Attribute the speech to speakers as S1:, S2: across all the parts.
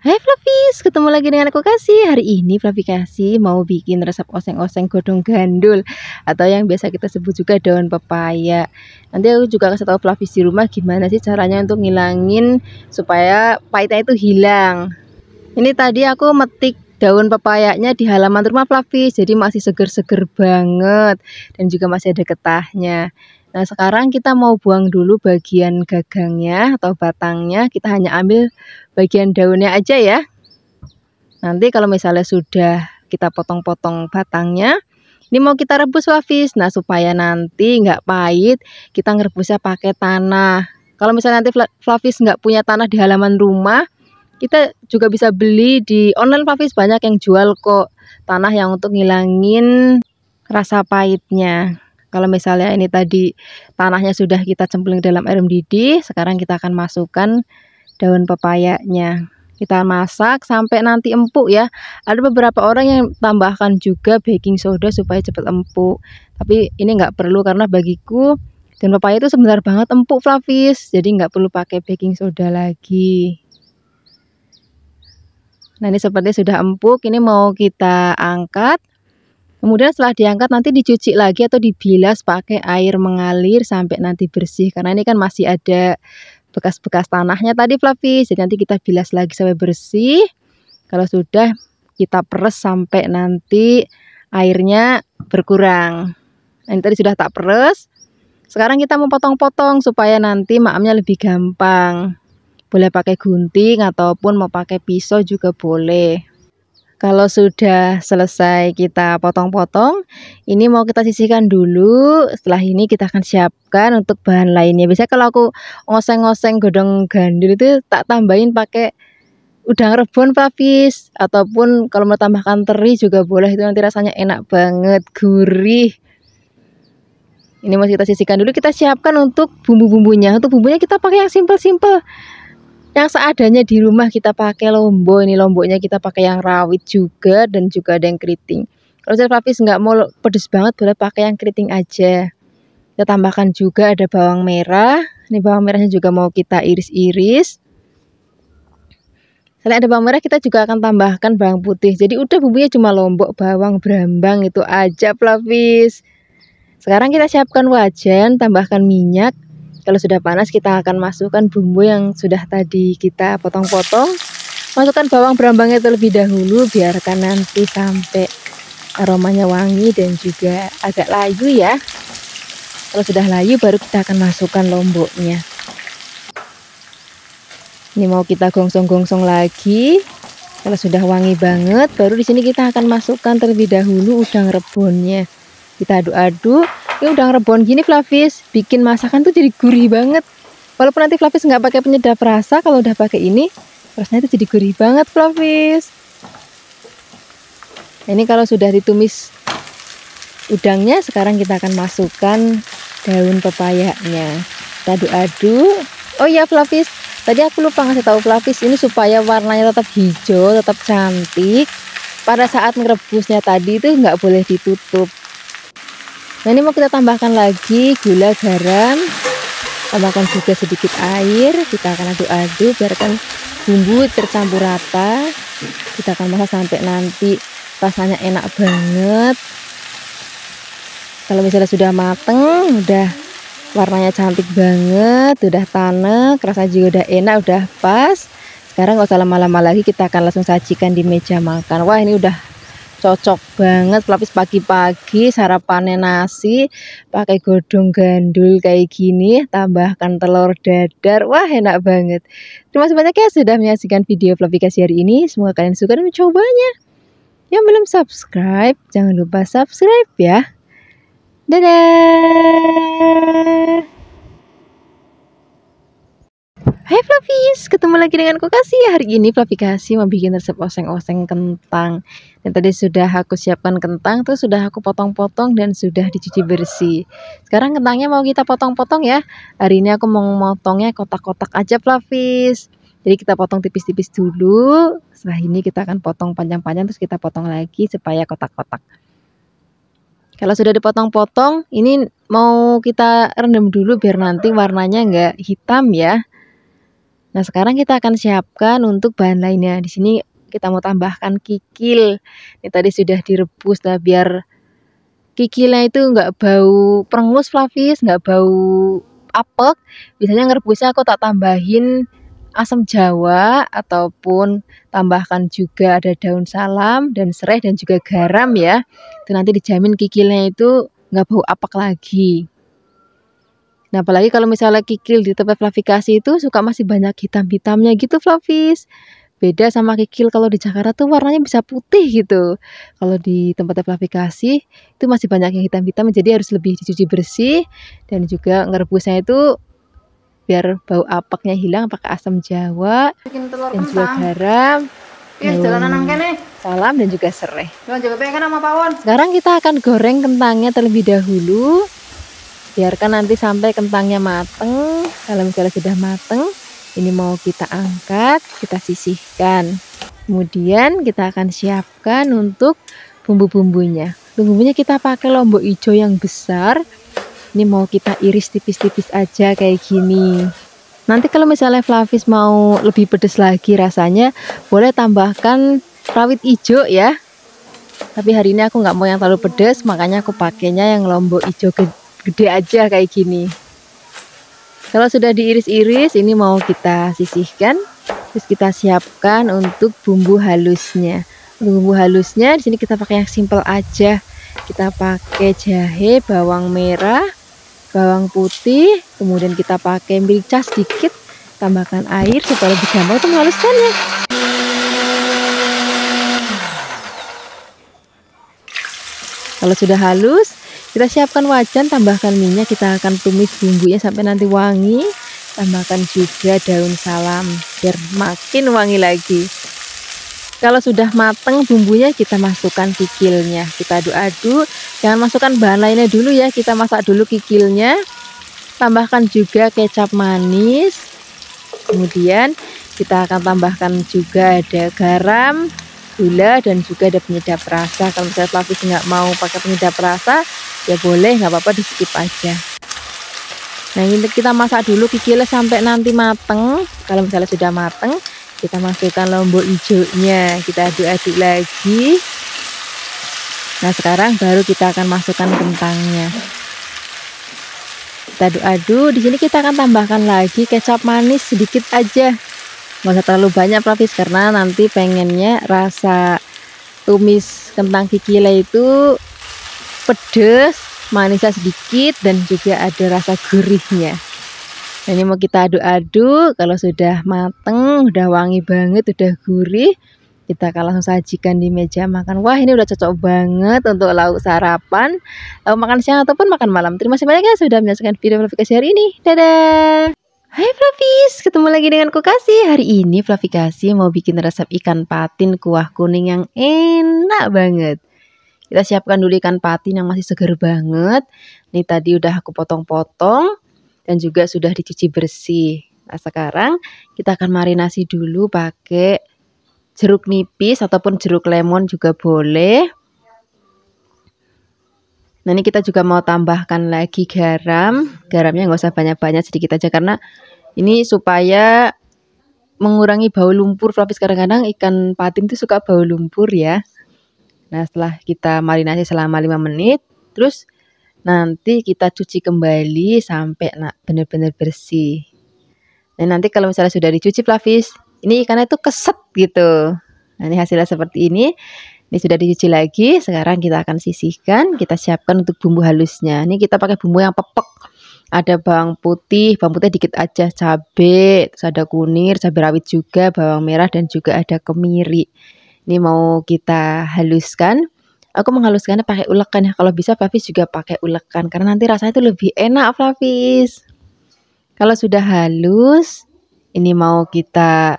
S1: Hai Flavis, ketemu lagi dengan aku Kasih. Hari ini Flavi Kasih mau bikin resep oseng-oseng godong gandul atau yang biasa kita sebut juga daun pepaya. Nanti aku juga kasih tahu Flavis di rumah gimana sih caranya untuk ngilangin supaya pahitnya itu hilang. Ini tadi aku metik daun pepayanya di halaman rumah Flavis, jadi masih seger-seger banget dan juga masih ada getahnya. Nah, sekarang kita mau buang dulu bagian gagangnya atau batangnya. Kita hanya ambil bagian daunnya aja ya. Nanti kalau misalnya sudah kita potong-potong batangnya, ini mau kita rebus Flavis. Nah, supaya nanti nggak pahit, kita ngerebusnya pakai tanah. Kalau misalnya nanti Flavis nggak punya tanah di halaman rumah, kita juga bisa beli di online Flavis, banyak yang jual kok tanah yang untuk ngilangin rasa pahitnya. Kalau misalnya ini tadi tanahnya sudah kita cemplung dalam air mendidih, sekarang kita akan masukkan daun pepayanya. Kita masak sampai nanti empuk ya. Ada beberapa orang yang tambahkan juga baking soda supaya cepat empuk. Tapi ini nggak perlu karena bagiku daun pepaya itu sebentar banget empuk Flavis. Jadi nggak perlu pakai baking soda lagi. Nah, ini sepertinya sudah empuk. Ini mau kita angkat. Kemudian setelah diangkat nanti dicuci lagi atau dibilas pakai air mengalir sampai nanti bersih. Karena ini kan masih ada bekas-bekas tanahnya tadi Flavis. Jadi nanti kita bilas lagi sampai bersih. Kalau sudah kita peres sampai nanti airnya berkurang. Nah, ini tadi sudah tak peres. Sekarang kita mau potong-potong supaya nanti maamnya lebih gampang. Boleh pakai gunting ataupun mau pakai pisau juga boleh. Kalau sudah selesai kita potong-potong, ini mau kita sisihkan dulu. Setelah ini kita akan siapkan untuk bahan lainnya. Biasanya kalau aku ngoseng-ngoseng godong gandul itu tak tambahin pakai udang rebon Flavis. Ataupun kalau mau tambahkan teri juga boleh, itu nanti rasanya enak banget, gurih. Ini mau kita sisihkan dulu, kita siapkan untuk bumbu-bumbunya. Untuk bumbunya kita pakai yang simple-simple. Yang seadanya di rumah kita pakai lombok. Ini lomboknya kita pakai yang rawit juga dan juga ada yang keriting. Kalau saya Flavis nggak mau pedes banget, boleh pakai yang keriting aja. Kita tambahkan juga ada bawang merah. Ini bawang merahnya juga mau kita iris-iris. Selain ada bawang merah, kita juga akan tambahkan bawang putih. Jadi udah bumbunya cuma lombok, bawang, brambang itu aja Flavis. Sekarang kita siapkan wajan, tambahkan minyak. Kalau sudah panas kita akan masukkan bumbu yang sudah tadi kita potong-potong. Masukkan bawang berambangnya terlebih dahulu, biarkan nanti sampai aromanya wangi dan juga agak layu ya. Kalau sudah layu baru kita akan masukkan lomboknya. Ini mau kita gongsong-gongsong lagi. Kalau sudah wangi banget, baru di sini kita akan masukkan terlebih dahulu udang rebonnya. Kita aduk-aduk. Ini udang rebon gini Flavis bikin masakan tuh jadi gurih banget. Walaupun nanti Flavis nggak pakai penyedap rasa, kalau udah pakai ini rasanya itu jadi gurih banget Flavis. Nah, ini kalau sudah ditumis udangnya, sekarang kita akan masukkan daun pepayanya. Kita aduk-aduk. Oh iya Flavis, tadi aku lupa ngasih tahu Flavis, ini supaya warnanya tetap hijau, tetap cantik. Pada saat merebusnya tadi itu nggak boleh ditutup. Nah, ini mau kita tambahkan lagi gula, garam, tambahkan juga sedikit air. Kita akan aduk-aduk biarkan bumbu tercampur rata. Kita akan masak sampai nanti rasanya enak banget. Kalau misalnya sudah mateng, udah warnanya cantik banget, udah tanek, rasanya juga udah enak, udah pas. Sekarang nggak usah lama-lama lagi, kita akan langsung sajikan di meja makan. Wah, ini udah cocok banget Flavis pagi-pagi sarapannya nasi pakai godong gandul kayak gini, tambahkan telur dadar. Wah, enak banget. Terima kasih banyak ya sudah menyaksikan video Flavi Kasih hari ini. Semoga kalian suka dan mencobanya. Yang belum subscribe, jangan lupa subscribe ya. Dadah. Hai Flavis, ketemu lagi dengan aku Kasih. Hari ini Flavi Kasih mau bikin resep oseng-oseng kentang. Dan tadi sudah aku siapkan kentang, terus sudah aku potong-potong dan sudah dicuci bersih. Sekarang kentangnya mau kita potong-potong ya. Hari ini aku mau memotongnya kotak-kotak aja Flavis. Jadi kita potong tipis-tipis dulu. Setelah ini kita akan potong panjang-panjang, terus kita potong lagi supaya kotak-kotak. Kalau sudah dipotong-potong, ini mau kita rendam dulu biar nanti warnanya nggak hitam ya. Nah, sekarang kita akan siapkan untuk bahan lainnya. Di sini kita mau tambahkan kikil. Ini tadi sudah direbus, nah biar kikilnya itu nggak bau perengus Flavis, nggak bau apek. Biasanya ngerebusnya aku tak tambahin asam jawa ataupun tambahkan juga ada daun salam dan serai dan juga garam ya. Itu nanti dijamin kikilnya itu nggak bau apek lagi. Nah, apalagi kalau misalnya kikil di tempat Flavikasi itu suka masih banyak hitam-hitamnya gitu Flavis. Beda sama kikil kalau di Jakarta tuh warnanya bisa putih gitu. Kalau di tempat Flavikasi itu masih banyak yang hitam-hitam, jadi harus lebih dicuci bersih dan juga ngerebusnya itu biar bau apeknya hilang pakai asam jawa
S2: bikin telur
S1: dan juga
S2: kentang.
S1: garam,
S2: Jalanan nang kene.
S1: salam dan juga serai.
S2: Jangan jaga pengen sama pawon.
S1: Sekarang kita akan goreng kentangnya terlebih dahulu. Biarkan nanti sampai kentangnya mateng. Kalau misalnya sudah mateng, ini mau kita angkat, kita sisihkan. Kemudian kita akan siapkan untuk bumbu-bumbunya. Bumbunya kita pakai lombok hijau yang besar. Ini mau kita iris tipis-tipis aja kayak gini. Nanti kalau misalnya Flavis mau lebih pedas lagi rasanya, boleh tambahkan rawit hijau ya. Tapi hari ini aku nggak mau yang terlalu pedas, makanya aku pakainya yang lombok hijau gede aja kayak gini. Kalau sudah diiris-iris, ini mau kita sisihkan. Terus kita siapkan untuk bumbu halusnya. Untuk bumbu halusnya di sini kita pakai yang simple aja. Kita pakai jahe, bawang merah, bawang putih, kemudian kita pakai merica sedikit, tambahkan air supaya lebih gampang untuk menghaluskannya. Kalau sudah halus, kita siapkan wajan, tambahkan minyak, kita akan tumis bumbunya sampai nanti wangi. Tambahkan juga daun salam biar makin wangi lagi. Kalau sudah mateng bumbunya, kita masukkan kikilnya, kita aduk-aduk. Jangan masukkan bahan lainnya dulu ya, kita masak dulu kikilnya. Tambahkan juga kecap manis. Kemudian kita akan tambahkan juga ada garam, gula dan juga ada penyedap rasa. Kalau misalnya Flavis nggak mau pakai penyedap rasa, ya boleh, nggak apa-apa, di skip aja. Nah, ini kita masak dulu kikilnya sampai nanti mateng. Kalau misalnya sudah mateng, kita masukkan lombok hijaunya, kita aduk-aduk lagi. Nah, sekarang baru kita akan masukkan kentangnya. Kita aduk-aduk. Di sini kita akan tambahkan lagi kecap manis sedikit aja. Nggak usah terlalu banyak Flavis, karena nanti pengennya rasa tumis kentang kikilnya itu pedas, manisnya sedikit dan juga ada rasa gurihnya. Nah, ini mau kita aduk-aduk. Kalau sudah mateng, udah wangi banget, udah gurih, kita akan langsung sajikan di meja makan. Wah, ini udah cocok banget untuk lauk sarapan, lauk makan siang ataupun makan malam. Terima kasih banyak ya sudah menyaksikan video Flavikasi hari ini. Dadah. Hai Flavis, ketemu lagi dengan Kokasi. Hari ini Flavikasi mau bikin resep ikan patin kuah kuning yang enak banget. Kita siapkan dulu ikan patin yang masih segar banget. Ini tadi udah aku potong-potong dan juga sudah dicuci bersih. Nah, sekarang kita akan marinasi dulu pakai jeruk nipis ataupun jeruk lemon juga boleh. Nah, ini kita juga mau tambahkan lagi garam. Garamnya nggak usah banyak-banyak, sedikit aja, karena ini supaya mengurangi bau lumpur. Flavis, kadang-kadang ikan patin itu suka bau lumpur ya. Nah, setelah kita marinasi selama 5 menit, terus nanti kita cuci kembali sampai benar-benar bersih. Nah, nanti kalau misalnya sudah dicuci Flavis, ini ikannya tuh keset gitu. Nah, ini hasilnya seperti ini. Ini sudah dicuci lagi. Sekarang kita akan sisihkan. Kita siapkan untuk bumbu halusnya. Ini kita pakai bumbu yang pepek. Ada bawang putih dikit aja, cabai, terus ada kunir, cabai rawit juga, bawang merah dan juga ada kemiri. Ini mau kita haluskan. Aku menghaluskannya pakai ulekan ya. Kalau bisa Flavis juga pakai ulekan, karena nanti rasanya itu lebih enak Flavis. Kalau sudah halus, ini mau kita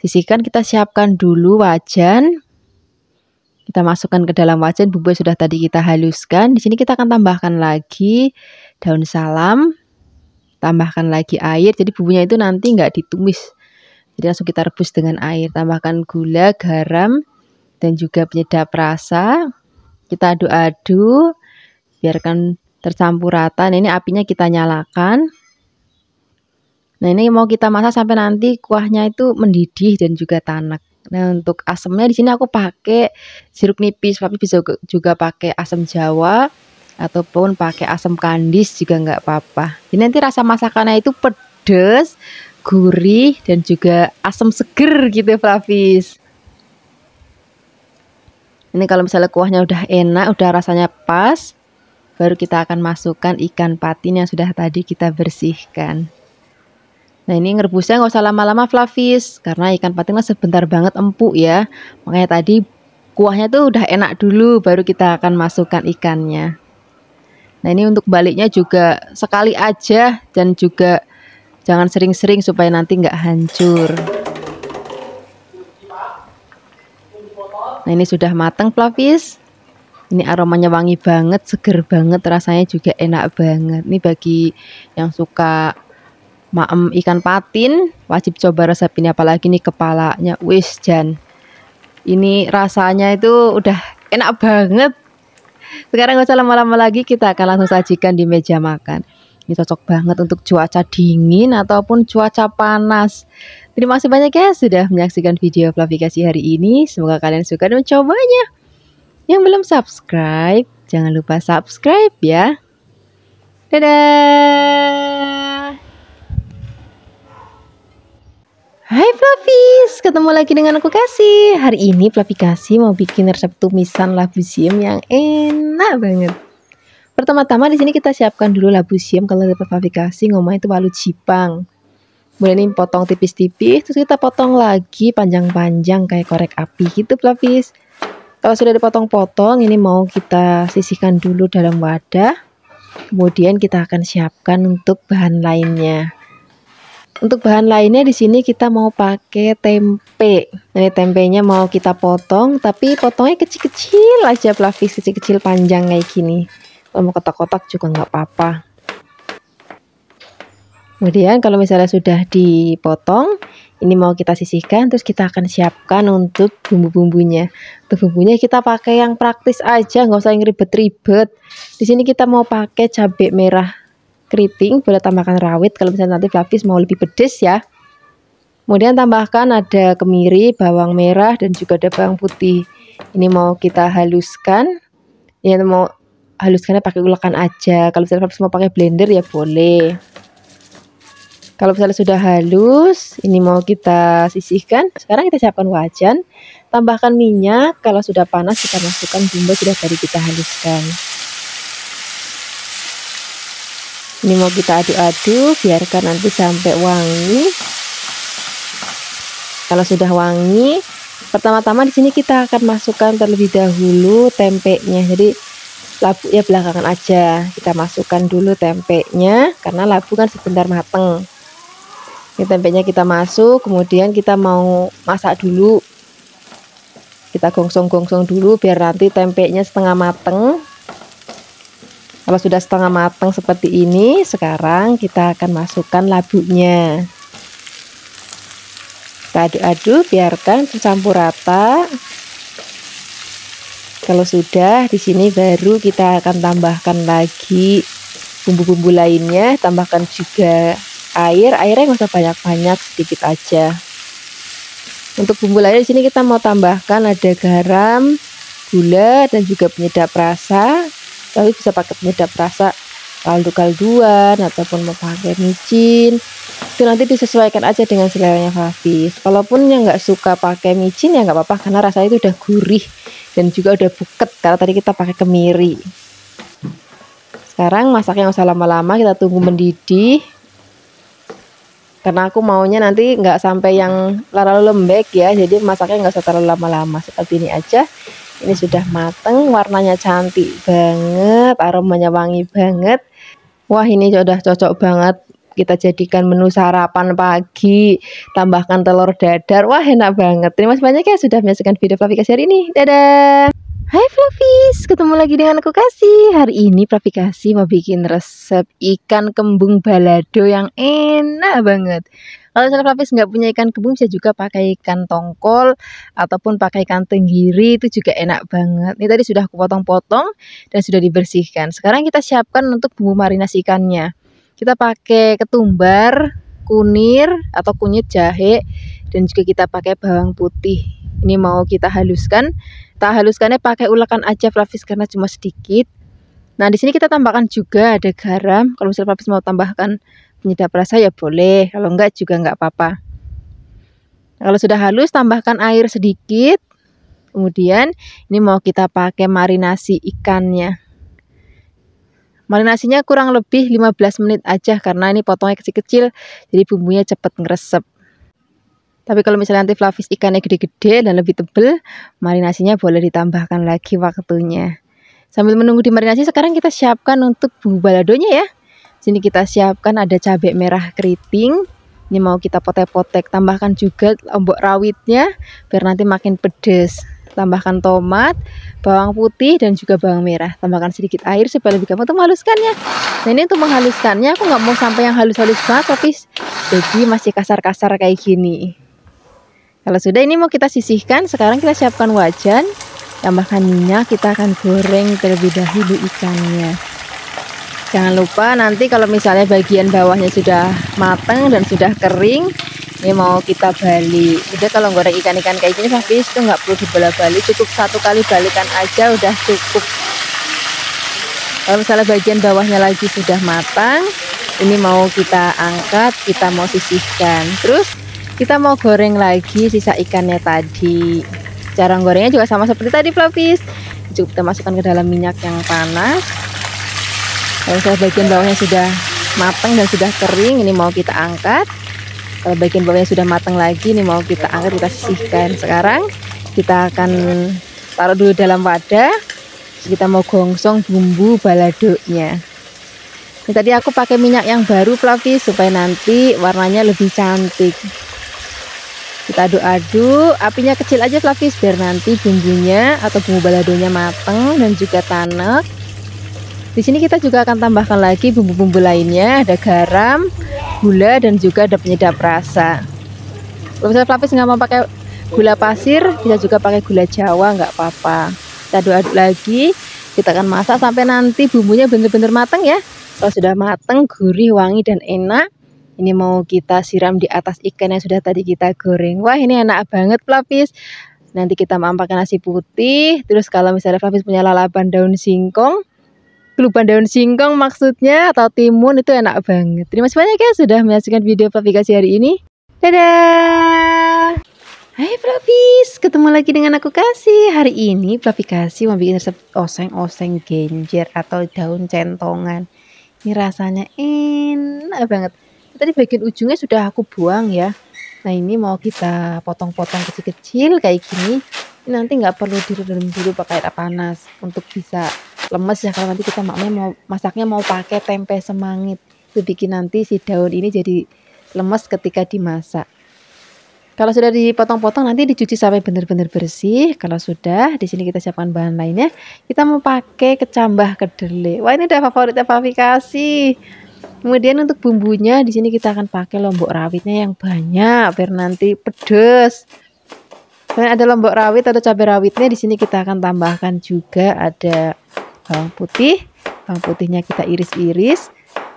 S1: sisihkan. Kita siapkan dulu wajan. Kita masukkan ke dalam wajan bumbu yang sudah tadi kita haluskan. Di sini kita akan tambahkan lagi daun salam, tambahkan lagi air. Jadi bumbunya itu nanti nggak ditumis, jadi langsung kita rebus dengan air. Tambahkan gula, garam, dan juga penyedap rasa. Kita aduk-aduk, biarkan tercampur rata. Nah, ini apinya kita nyalakan. Nah, ini mau kita masak sampai nanti kuahnya itu mendidih dan juga tanak. Nah, untuk asemnya di sini aku pakai jeruk nipis, tapi bisa juga pakai asam jawa ataupun pakai asam kandis juga nggak apa-apa. Jadi nanti rasa masakannya itu pedes, gurih dan juga asam seger gitu, Flavis. Ini kalau misalnya kuahnya udah enak, udah rasanya pas, baru kita akan masukkan ikan patin yang sudah tadi kita bersihkan. Nah, ini ngerebusnya nggak usah lama-lama, Flavis, karena ikan patin kan sebentar banget empuk ya. Makanya tadi kuahnya tuh udah enak dulu, baru kita akan masukkan ikannya. Nah, ini untuk baliknya juga sekali aja dan juga jangan sering-sering supaya nanti nggak hancur. Nah, ini sudah matang, Flavis. Ini aromanya wangi banget, seger banget, rasanya juga enak banget. Ini bagi yang suka maem ikan patin wajib coba resep ini, apalagi nih kepalanya. Wis Jan, ini rasanya itu udah enak banget. Sekarang gak usah lama-lama lagi, kita akan langsung sajikan di meja makan. Ini cocok banget untuk cuaca dingin ataupun cuaca panas. Terima kasih banyak ya sudah menyaksikan video Flavikasi hari ini. Semoga kalian suka dan mencobanya. Yang belum subscribe, jangan lupa subscribe ya. Dadah. Hai Flavis, ketemu lagi dengan aku Kasih. Hari ini Flavikasi mau bikin resep tumisan labu siam yang enak banget. Pertama-tama di sini kita siapkan dulu labu siam. Kalau resep Flavikasi ngomong itu walu jipang. Kemudian ini potong tipis-tipis, terus kita potong lagi panjang-panjang kayak korek api gitu, Flavis. Kalau sudah dipotong-potong, ini mau kita sisihkan dulu dalam wadah. Kemudian kita akan siapkan untuk bahan lainnya. Untuk bahan lainnya di sini kita mau pakai tempe. Nah, tempenya mau kita potong, tapi potongnya kecil-kecil aja, Flavis, kecil-kecil panjang kayak gini. Kalau mau kotak-kotak juga nggak apa-apa. Kemudian kalau misalnya sudah dipotong, ini mau kita sisihkan, terus kita akan siapkan untuk bumbu-bumbunya. Untuk bumbunya kita pakai yang praktis aja, nggak usah yang ribet-ribet. Di sini kita mau pakai cabai merah keriting, boleh tambahkan rawit kalau misalnya nanti Flavis mau lebih pedes ya. Kemudian tambahkan ada kemiri, bawang merah dan juga ada bawang putih. Ini mau kita haluskan. Ya, mau haluskannya pakai ulekan aja. Kalau misalnya Flavis mau pakai blender ya boleh. Kalau misalnya sudah halus, ini mau kita sisihkan. Sekarang kita siapkan wajan, tambahkan minyak. Kalau sudah panas kita masukkan bumbu sudah tadi kita haluskan. Ini mau kita aduk-aduk, biarkan nanti sampai wangi. Kalau sudah wangi, pertama-tama di sini kita akan masukkan terlebih dahulu tempenya. Jadi labu ya belakangan aja. Kita masukkan dulu tempenya karena labu kan sebentar mateng. Ini tempenya kita masuk, kemudian kita mau masak dulu. Kita gongsong-gongsong dulu biar nanti tempenya setengah mateng. Kalau sudah setengah matang seperti ini, sekarang kita akan masukkan labunya. Kita aduk-aduk, biarkan tercampur rata. Kalau sudah, di sini baru kita akan tambahkan lagi bumbu-bumbu lainnya. Tambahkan juga air. Airnya nggak usah banyak-banyak, sedikit aja. Untuk bumbu lainnya di sini kita mau tambahkan ada garam, gula dan juga penyedap rasa. Tapi bisa pakai penyedap rasa kaldu-kalduan ataupun mau pakai micin, itu nanti disesuaikan aja dengan seleranya Flavis. Kalaupun yang nggak suka pakai micin ya nggak apa-apa, karena rasanya itu udah gurih dan juga udah buket karena tadi kita pakai kemiri. Sekarang masaknya nggak usah lama-lama, kita tunggu mendidih karena aku maunya nanti nggak sampai yang terlalu lembek ya, jadi masaknya nggak usah terlalu lama-lama. Seperti ini aja. Ini sudah mateng, warnanya cantik banget, aromanya wangi banget. Wah, ini sudah cocok banget kita jadikan menu sarapan pagi. Tambahkan telur dadar, wah enak banget. Terima kasih banyak ya sudah menyaksikan video Flavikasi hari ini. Dadah. Hai Flavis, ketemu lagi dengan aku Kasih. Hari ini Flavikasi mau bikin resep ikan kembung balado yang enak banget. Kalau misalnya Flavis nggak punya ikan kembung, bisa juga pakai ikan tongkol ataupun pakai ikan tenggiri, itu juga enak banget. Ini tadi sudah aku potong-potong dan sudah dibersihkan. Sekarang kita siapkan untuk bumbu marinasi ikannya. Kita pakai ketumbar, kunir atau kunyit jahe, dan juga kita pakai bawang putih. Ini mau kita haluskan. Kita haluskannya pakai ulekan aja Flavis karena cuma sedikit. Nah, di sini kita tambahkan juga ada garam. Kalau misalnya Flavis mau tambahkan penyedap rasa ya boleh, kalau enggak juga enggak apa-apa. Nah, kalau sudah halus tambahkan air sedikit. Kemudian ini mau kita pakai marinasi ikannya. Marinasinya kurang lebih 15 menit aja karena ini potongnya kecil-kecil, jadi bumbunya cepat ngeresep. Tapi kalau misalnya nanti Flavis ikannya gede-gede dan lebih tebal, marinasinya boleh ditambahkan lagi waktunya. Sambil menunggu dimarinasi, sekarang kita siapkan untuk bumbu baladonya ya. Sini kita siapkan ada cabai merah keriting. Ini mau kita potek-potek, tambahkan juga lombok rawitnya biar nanti makin pedas. Tambahkan tomat, bawang putih dan juga bawang merah. Tambahkan sedikit air supaya lebih gampang untuk menghaluskannya. Nah, ini untuk menghaluskannya aku nggak mau sampai yang halus-halus banget, tapi jadi masih kasar-kasar kayak gini. Kalau sudah, ini mau kita sisihkan. Sekarang kita siapkan wajan. Tambahkan minyak, kita akan goreng terlebih dahulu ikannya. Jangan lupa nanti kalau misalnya bagian bawahnya sudah matang dan sudah kering, ini mau kita balik. Udah, kalau goreng ikan-ikan kayak gini Flavis itu nggak perlu dibolak-balik, cukup satu kali balikan aja udah cukup. Kalau misalnya bagian bawahnya lagi sudah matang, ini mau kita angkat, kita mau sisihkan. Terus kita mau goreng lagi sisa ikannya tadi. Cara gorengnya juga sama seperti tadi Flavis. Cukup kita masukkan ke dalam minyak yang panas. Kalau misalnya bagian bawahnya sudah matang dan sudah kering, ini mau kita angkat. Kalau bagian bawahnya sudah matang lagi, ini mau kita angkat, kita sisihkan. Sekarang kita akan taruh dulu dalam wadah. Kita mau gongsong bumbu baladonya. Ini tadi aku pakai minyak yang baru Flavis supaya nanti warnanya lebih cantik. Kita aduk-aduk, apinya kecil aja Flavis biar nanti bumbunya atau bumbu baladonya matang dan juga tanek. Di sini kita juga akan tambahkan lagi bumbu-bumbu lainnya, ada garam, gula dan juga ada penyedap rasa. Kalau misalnya Flavis nggak mau pakai gula pasir, bisa juga pakai gula Jawa, nggak apa-apa. Kita aduk-aduk lagi, kita akan masak sampai nanti bumbunya benar-benar matang ya. Kalau sudah matang, gurih, wangi dan enak, ini mau kita siram di atas ikan yang sudah tadi kita goreng. Wah, ini enak banget Flavis. Nanti kita mau pakai nasi putih. Terus kalau misalnya Flavis punya lalapan daun singkong, kelupan daun singkong maksudnya, atau timun, itu enak banget. Terima kasih banyak ya sudah menyaksikan video Flavikasi hari ini. Dadah. Hai Flavis, ketemu lagi dengan aku Kasih. Hari ini Flavikasi mau bikin resep oseng-oseng genjer atau daun centongan. Ini rasanya enak banget. Tadi bagian ujungnya sudah aku buang ya. Nah, ini mau kita potong-potong kecil-kecil kayak gini. Ini nanti nggak perlu direndam dulu pakai air panas untuk bisa lemes ya. Kalau nanti kita masaknya mau pakai tempe semangit, itu bikin nanti si daun ini jadi lemes ketika dimasak. Kalau sudah dipotong-potong nanti dicuci sampai benar-benar bersih. Kalau sudah, di sini kita siapkan bahan lainnya. Kita mau pakai kecambah kedelai. Wah, ini udah favoritnya Flavikasi. Kemudian untuk bumbunya di sini kita akan pakai lombok rawitnya yang banyak biar nanti pedas. Selain ada lombok rawit atau cabai rawitnya, di sini kita akan tambahkan juga ada bawang putih. Bawang putihnya kita iris-iris.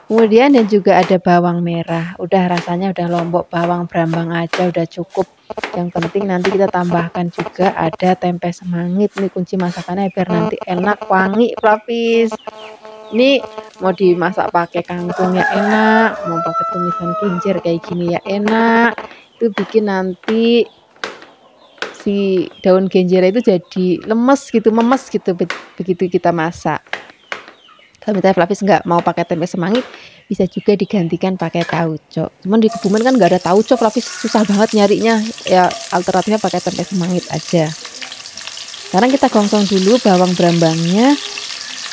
S1: Kemudian dan juga ada bawang merah. Udah rasanya udah lombok bawang brambang aja udah cukup. Yang penting nanti kita tambahkan juga ada tempe semangit. Ini kunci masakannya biar nanti enak wangi Flavis. Ini mau dimasak pakai kangkung ya enak, mau pakai tumisan genjer kayak gini ya enak. Itu bikin nanti si daun genjer itu jadi lemes gitu, memes gitu begitu kita masak. Kalau misalnya Flavis nggak mau pakai tempe semangit, bisa juga digantikan pakai tauco. Cuman di Kebumen kan nggak ada tauco, Flavis susah banget nyarinya. Ya alternatifnya pakai tempe semangit aja. Sekarang kita gongsong dulu bawang brambangnya.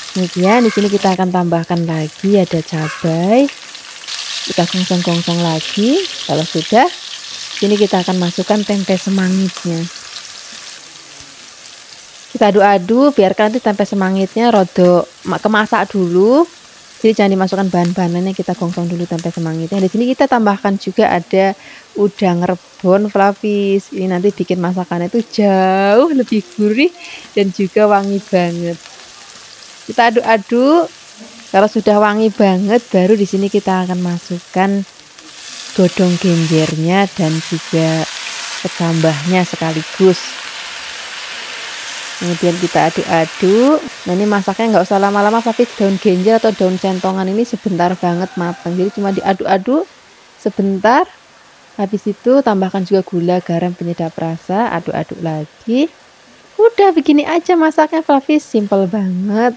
S1: Kemudian di sini kita akan tambahkan lagi ada cabai. Kita gongsong-gongsong lagi. Kalau sudah, sini kita akan masukkan tempe semangitnya. Kita aduk-aduk biarkan nanti tempe semangitnya rada kemasak dulu. Jadi jangan dimasukkan bahan-bahannya, kita gongsong dulu tempe semangitnya. Di sini kita tambahkan juga ada udang rebon Flavis. Ini nanti bikin masakannya itu jauh lebih gurih dan juga wangi banget. Kita aduk-aduk. Kalau sudah wangi banget, baru di sini kita akan masukkan godong genjernya dan juga kecambahnya sekaligus. Kemudian kita aduk-aduk. Nah ini masaknya nggak usah lama-lama, tapi daun genjer atau daun centongan ini sebentar banget matang. Jadi cuma diaduk-aduk sebentar. Habis itu tambahkan juga gula, garam, penyedap rasa, aduk-aduk lagi. Udah begini aja masaknya Fluffy, simple banget.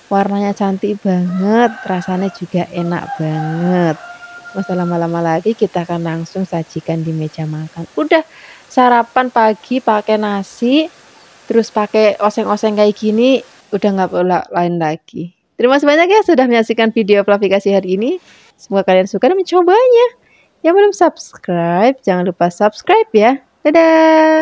S1: Warnanya cantik banget, rasanya juga enak banget. Nggak usah lama-lama lagi, kita akan langsung sajikan di meja makan. Udah sarapan pagi pakai nasi, terus pakai oseng-oseng kayak gini, udah nggak perlu lain lagi. Terima kasih banyak ya sudah menyaksikan video Fluffy Kasih hari ini. Semoga kalian suka dan mencobanya. Yang belum subscribe, jangan lupa subscribe ya. Dadah!